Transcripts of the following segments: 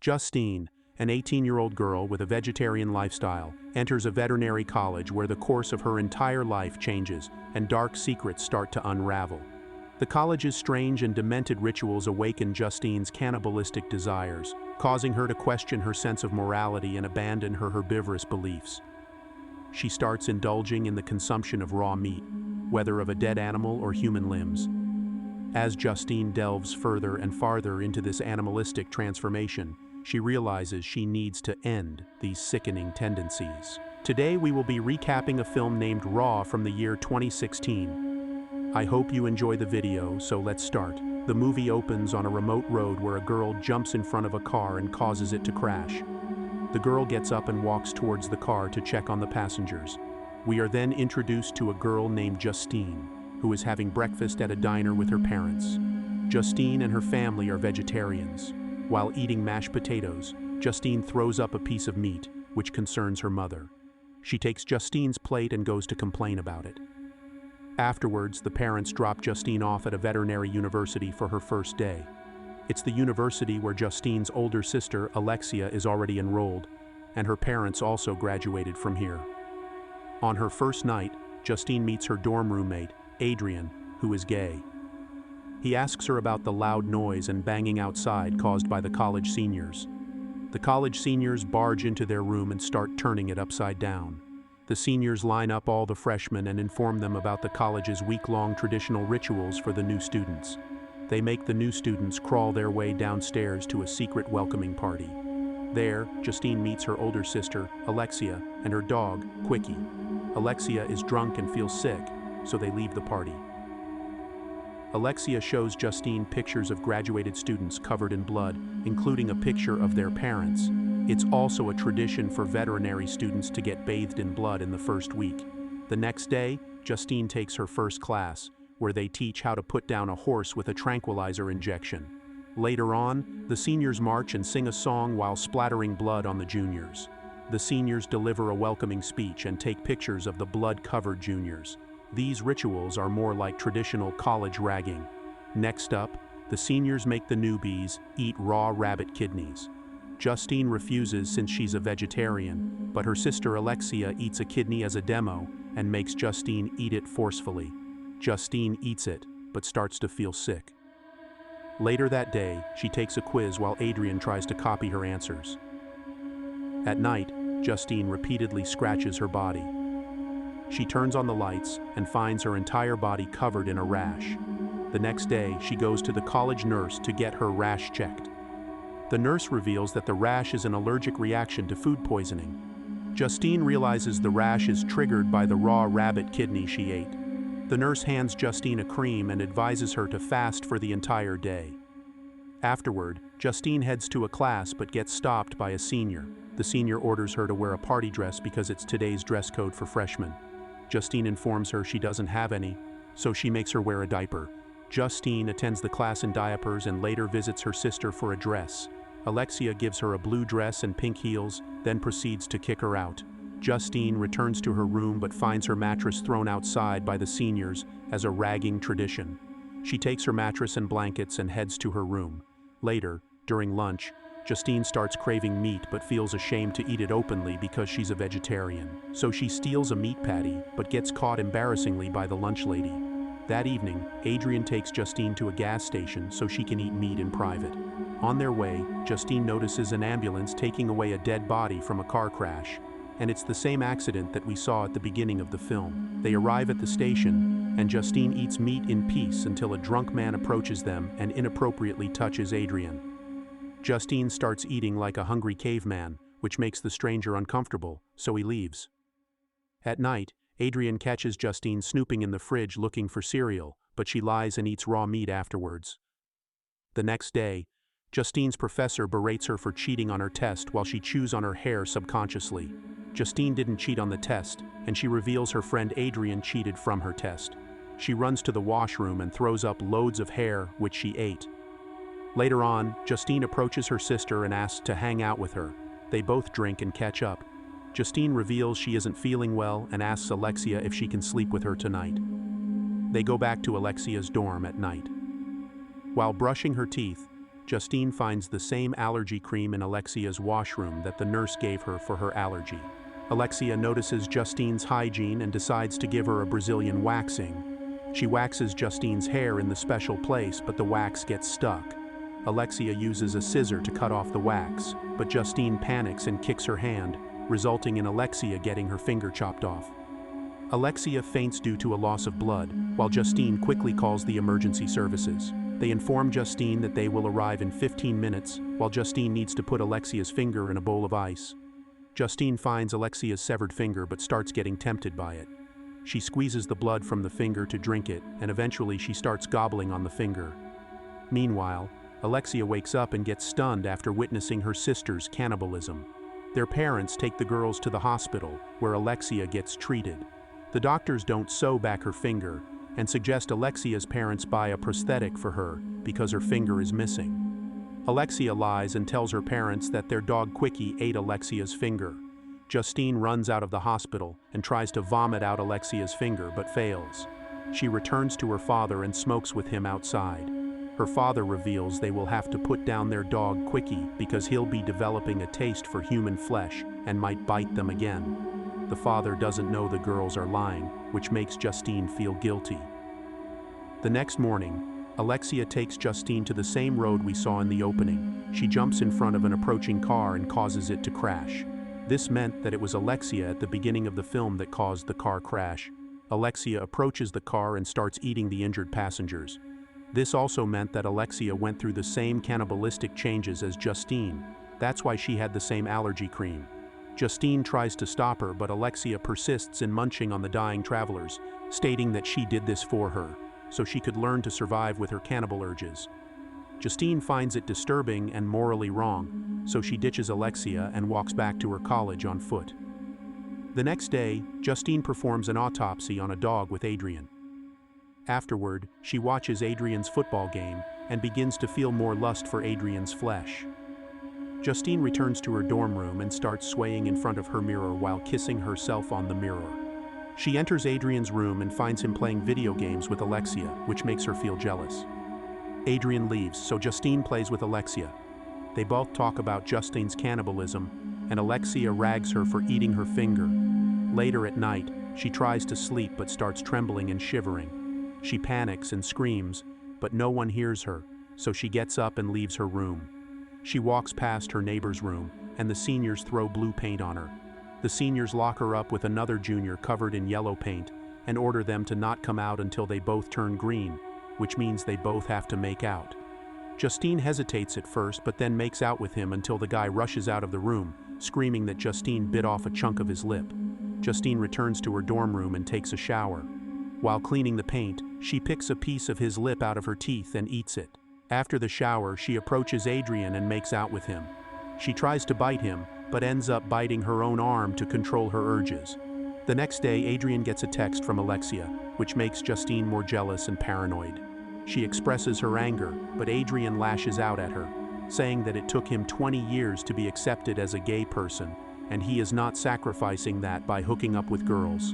Justine, an 18-year-old girl with a vegetarian lifestyle, enters a veterinary college where the course of her entire life changes and dark secrets start to unravel. The college's strange and demented rituals awaken Justine's cannibalistic desires, causing her to question her sense of morality and abandon her herbivorous beliefs. She starts indulging in the consumption of raw meat, whether of a dead animal or human limbs. As Justine delves further and farther into this animalistic transformation, she realizes she needs to end these sickening tendencies. Today we will be recapping a film named Raw from the year 2016. I hope you enjoy the video, so let's start. The movie opens on a remote road where a girl jumps in front of a car and causes it to crash. The girl gets up and walks towards the car to check on the passengers. We are then introduced to a girl named Justine, who is having breakfast at a diner with her parents. Justine and her family are vegetarians. While eating mashed potatoes, Justine throws up a piece of meat, which concerns her mother. She takes Justine's plate and goes to complain about it. Afterwards, the parents drop Justine off at a veterinary university for her first day. It's the university where Justine's older sister, Alexia, is already enrolled, and her parents also graduated from here. On her first night, Justine meets her dorm roommate, Adrian, who is gay. He asks her about the loud noise and banging outside caused by the college seniors. The college seniors barge into their room and start turning it upside down. The seniors line up all the freshmen and inform them about the college's week-long traditional rituals for the new students. They make the new students crawl their way downstairs to a secret welcoming party. There, Justine meets her older sister, Alexia, and her dog, Quickie. Alexia is drunk and feels sick, so they leave the party. Alexia shows Justine pictures of graduated students covered in blood, including a picture of their parents. It's also a tradition for veterinary students to get bathed in blood in the first week. The next day, Justine takes her first class, where they teach how to put down a horse with a tranquilizer injection. Later on, the seniors march and sing a song while splattering blood on the juniors. The seniors deliver a welcoming speech and take pictures of the blood-covered juniors. These rituals are more like traditional college ragging. Next up, the seniors make the newbies eat raw rabbit kidneys. Justine refuses since she's a vegetarian, but her sister Alexia eats a kidney as a demo and makes Justine eat it forcefully. Justine eats it, but starts to feel sick. Later that day, she takes a quiz while Adrian tries to copy her answers. At night, Justine repeatedly scratches her body. She turns on the lights and finds her entire body covered in a rash. The next day, she goes to the college nurse to get her rash checked. The nurse reveals that the rash is an allergic reaction to food poisoning. Justine realizes the rash is triggered by the raw rabbit kidney she ate. The nurse hands Justine a cream and advises her to fast for the entire day. Afterward, Justine heads to a class but gets stopped by a senior. The senior orders her to wear a party dress because it's today's dress code for freshmen. Justine informs her she doesn't have any, so she makes her wear a diaper. Justine attends the class in diapers and later visits her sister for a dress. Alexia gives her a blue dress and pink heels, then proceeds to kick her out. Justine returns to her room but finds her mattress thrown outside by the seniors as a ragging tradition. She takes her mattress and blankets and heads to her room. Later, during lunch, Justine starts craving meat but feels ashamed to eat it openly because she's a vegetarian. So she steals a meat patty but gets caught embarrassingly by the lunch lady. That evening, Adrian takes Justine to a gas station so she can eat meat in private. On their way, Justine notices an ambulance taking away a dead body from a car crash. And it's the same accident that we saw at the beginning of the film. They arrive at the station, and Justine eats meat in peace until a drunk man approaches them and inappropriately touches Adrian. Justine starts eating like a hungry caveman, which makes the stranger uncomfortable, so he leaves. At night, Adrian catches Justine snooping in the fridge looking for cereal, but she lies and eats raw meat afterwards. The next day, Justine's professor berates her for cheating on her test while she chews on her hair subconsciously. Justine didn't cheat on the test, and she reveals her friend Adrian cheated from her test. She runs to the washroom and throws up loads of hair, which she ate. Later on, Justine approaches her sister and asks to hang out with her. They both drink and catch up. Justine reveals she isn't feeling well and asks Alexia if she can sleep with her tonight. They go back to Alexia's dorm at night. While brushing her teeth, Justine finds the same allergy cream in Alexia's washroom that the nurse gave her for her allergy. Alexia notices Justine's hygiene and decides to give her a Brazilian waxing. She waxes Justine's hair in the special place, but the wax gets stuck. Alexia uses a scissor to cut off the wax, but Justine panics and kicks her hand, resulting in Alexia getting her finger chopped off. Alexia faints due to a loss of blood, while Justine quickly calls the emergency services. They inform Justine that they will arrive in 15 minutes, while Justine needs to put Alexia's finger in a bowl of ice. Justine finds Alexia's severed finger but starts getting tempted by it. She squeezes the blood from the finger to drink it, and eventually she starts gobbling on the finger. Meanwhile, Alexia wakes up and gets stunned after witnessing her sister's cannibalism. Their parents take the girls to the hospital, where Alexia gets treated. The doctors don't sew back her finger, and suggest Alexia's parents buy a prosthetic for her because her finger is missing. Alexia lies and tells her parents that their dog Quickie ate Alexia's finger. Justine runs out of the hospital and tries to vomit out Alexia's finger but fails. She returns to her father and smokes with him outside. Her father reveals they will have to put down their dog Quickie because he'll be developing a taste for human flesh and might bite them again. The father doesn't know the girls are lying, which makes Justine feel guilty. The next morning, Alexia takes Justine to the same road we saw in the opening. She jumps in front of an approaching car and causes it to crash. This meant that it was Alexia at the beginning of the film that caused the car crash. Alexia approaches the car and starts eating the injured passengers. This also meant that Alexia went through the same cannibalistic changes as Justine. That's why she had the same allergy cream. Justine tries to stop her, but Alexia persists in munching on the dying travelers, stating that she did this for her, so she could learn to survive with her cannibal urges. Justine finds it disturbing and morally wrong, so she ditches Alexia and walks back to her college on foot. The next day, Justine performs an autopsy on a dog with Adrian. Afterward, she watches Adrian's football game and begins to feel more lust for Adrian's flesh. Justine returns to her dorm room and starts swaying in front of her mirror while kissing herself on the mirror. She enters Adrian's room and finds him playing video games with Alexia, which makes her feel jealous. Adrian leaves, so Justine plays with Alexia. They both talk about Justine's cannibalism, and Alexia rags her for eating her finger. Later at night, she tries to sleep but starts trembling and shivering. She panics and screams, but no one hears her, so she gets up and leaves her room. She walks past her neighbor's room, and the seniors throw blue paint on her. The seniors lock her up with another junior covered in yellow paint and order them to not come out until they both turn green, which means they both have to make out. Justine hesitates at first but then makes out with him until the guy rushes out of the room, screaming that Justine bit off a chunk of his lip. Justine returns to her dorm room and takes a shower. While cleaning the paint, she picks a piece of his lip out of her teeth and eats it. After the shower, she approaches Adrian and makes out with him. She tries to bite him, but ends up biting her own arm to control her urges. The next day, Adrian gets a text from Alexia, which makes Justine more jealous and paranoid. She expresses her anger, but Adrian lashes out at her, saying that it took him 20 years to be accepted as a gay person, and he is not sacrificing that by hooking up with girls.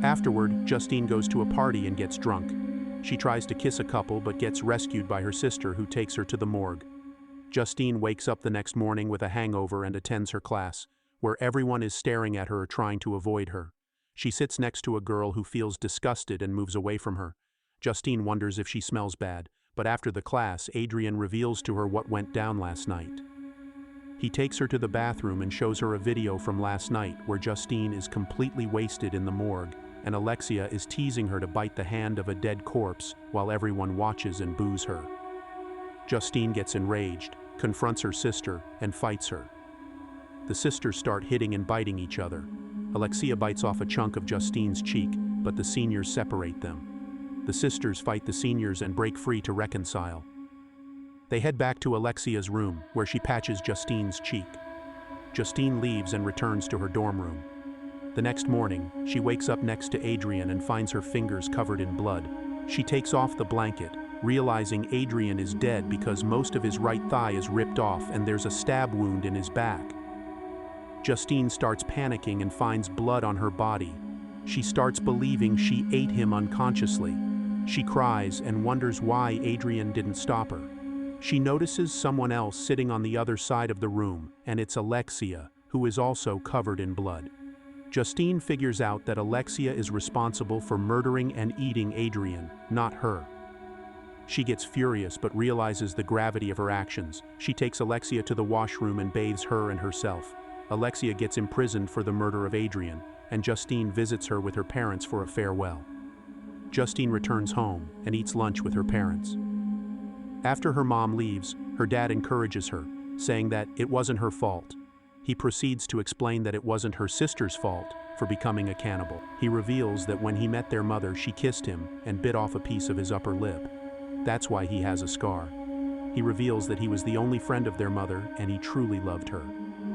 Afterward, Justine goes to a party and gets drunk. She tries to kiss a couple but gets rescued by her sister, who takes her to the morgue. Justine wakes up the next morning with a hangover and attends her class, where everyone is staring at her trying to avoid her. She sits next to a girl who feels disgusted and moves away from her. Justine wonders if she smells bad, but after the class, Adrian reveals to her what went down last night. He takes her to the bathroom and shows her a video from last night where Justine is completely wasted in the morgue, and Alexia is teasing her to bite the hand of a dead corpse while everyone watches and boos her. Justine gets enraged, confronts her sister, and fights her. The sisters start hitting and biting each other. Alexia bites off a chunk of Justine's cheek, but the seniors separate them. The sisters fight the seniors and break free to reconcile. They head back to Alexia's room, where she patches Justine's cheek. Justine leaves and returns to her dorm room. The next morning, she wakes up next to Adrian and finds her fingers covered in blood. She takes off the blanket, realizing Adrian is dead because most of his right thigh is ripped off and there's a stab wound in his back. Justine starts panicking and finds blood on her body. She starts believing she ate him unconsciously. She cries and wonders why Adrian didn't stop her. She notices someone else sitting on the other side of the room, and it's Alexia, who is also covered in blood. Justine figures out that Alexia is responsible for murdering and eating Adrian, not her. She gets furious but realizes the gravity of her actions. She takes Alexia to the washroom and bathes her and herself. Alexia gets imprisoned for the murder of Adrian, and Justine visits her with her parents for a farewell. Justine returns home and eats lunch with her parents. After her mom leaves, her dad encourages her, saying that it wasn't her fault. He proceeds to explain that it wasn't her sister's fault for becoming a cannibal. He reveals that when he met their mother, she kissed him and bit off a piece of his upper lip. That's why he has a scar. He reveals that he was the only friend of their mother and he truly loved her.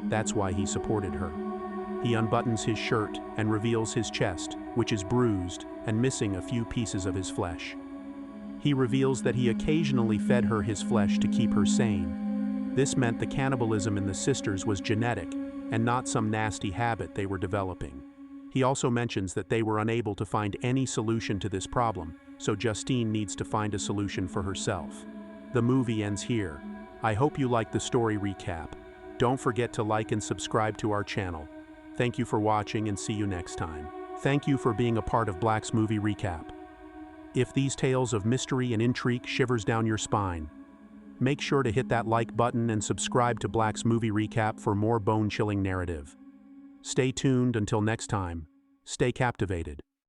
That's why he supported her. He unbuttons his shirt and reveals his chest, which is bruised and missing a few pieces of his flesh. He reveals that he occasionally fed her his flesh to keep her sane. This meant the cannibalism in the sisters was genetic and not some nasty habit they were developing. He also mentions that they were unable to find any solution to this problem, so Justine needs to find a solution for herself. The movie ends here. I hope you liked the story recap. Don't forget to like and subscribe to our channel. Thank you for watching and see you next time. Thank you for being a part of Black's Movie Recap. If these tales of mystery and intrigue shivers down your spine, make sure to hit that like button and subscribe to Black's Movie Recap for more bone-chilling narrative. Stay tuned until next time. Stay captivated.